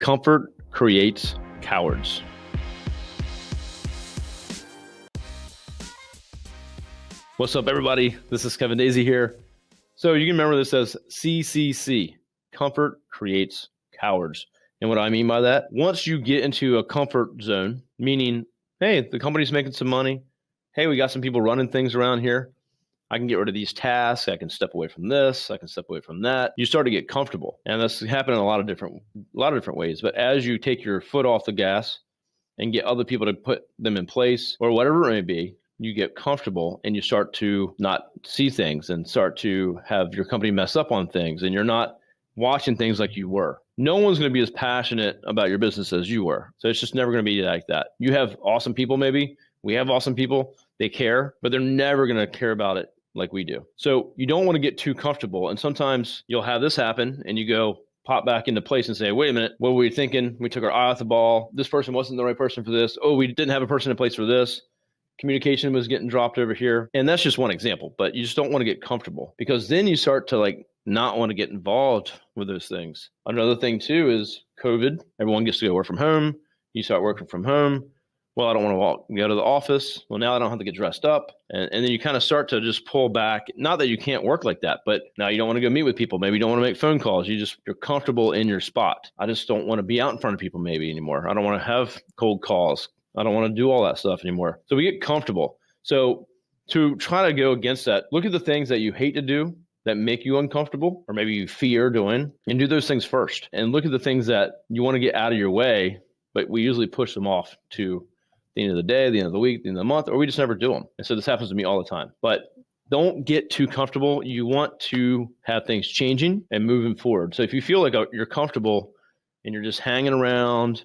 Comfort creates cowards. What's up, everybody? This is Kevin Daisy here. So you can remember this as CCC. Comfort creates cowards. And what I mean by that, once you get into a comfort zone, meaning, hey, the company's making some money. Hey, we got some people running things around here. I can get rid of these tasks. I can step away from this. I can step away from that. You start to get comfortable. And that's happening in a lot of different ways. But as you take your foot off the gas and get other people to put them in place or whatever it may be, you get comfortable and you start to not see things and start to have your company mess up on things, and you're not watching things like you were. No one's going to be as passionate about your business as you were. So it's just never going to be like that. You have awesome people, maybe. We have awesome people. They care, but they're never going to care about it like we do. So you don't want to get too comfortable. And sometimes you'll have this happen and you go pop back into place and say, wait a minute, what were we thinking? We took our eye off the ball. This person wasn't the right person for this. Oh, we didn't have a person in place for this. Communication was getting dropped over here. And that's just one example, but you just don't want to get comfortable, because then you start to not want to get involved with those things. Another thing too is COVID. Everyone gets to go work from home. You start working from home. Well, I don't want to go to the office. Well, now I don't have to get dressed up. And then you kind of start to just pull back. Not that you can't work like that, but now you don't want to go meet with people. Maybe you don't want to make phone calls. You're comfortable in your spot. I just don't want to be out in front of people maybe anymore. I don't want to have cold calls. I don't want to do all that stuff anymore. So we get comfortable. So to try to go against that, look at the things that you hate to do that make you uncomfortable, or maybe you fear doing, and do those things first. And look at the things that you want to get out of your way, but we usually push them off to the end of the day, the end of the week, the end of the month, or we just never do them. And so this happens to me all the time. But don't get too comfortable. You want to have things changing and moving forward. So if you feel like you're comfortable and you're just hanging around,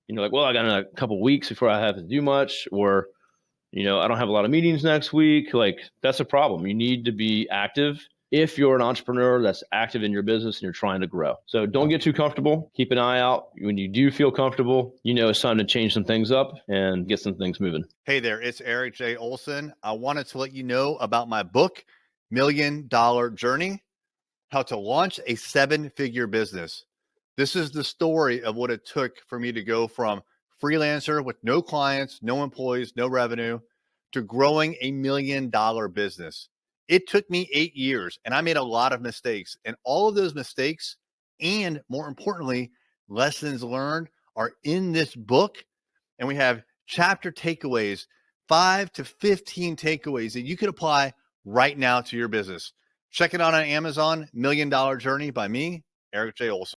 and you're like, well, I got a couple weeks before I have to do much, or, I don't have a lot of meetings next week, that's a problem. You need to be active if you're an entrepreneur that's active in your business and you're trying to grow. So don't get too comfortable. Keep an eye out. When you do feel comfortable, it's time to change some things up and get some things moving. Hey there, it's Eric J. Olson. I wanted to let you know about my book, $1 Million Journey, How to Launch a 7-Figure Business. This is the story of what it took for me to go from freelancer with no clients, no employees, no revenue, to growing $1 million business. It took me 8 years, and I made a lot of mistakes. And all of those mistakes, and more importantly, lessons learned, are in this book. And we have chapter takeaways, 5 to 15 takeaways that you can apply right now to your business. Check it out on Amazon, $1 Million Journey by me, Eric J. Olson.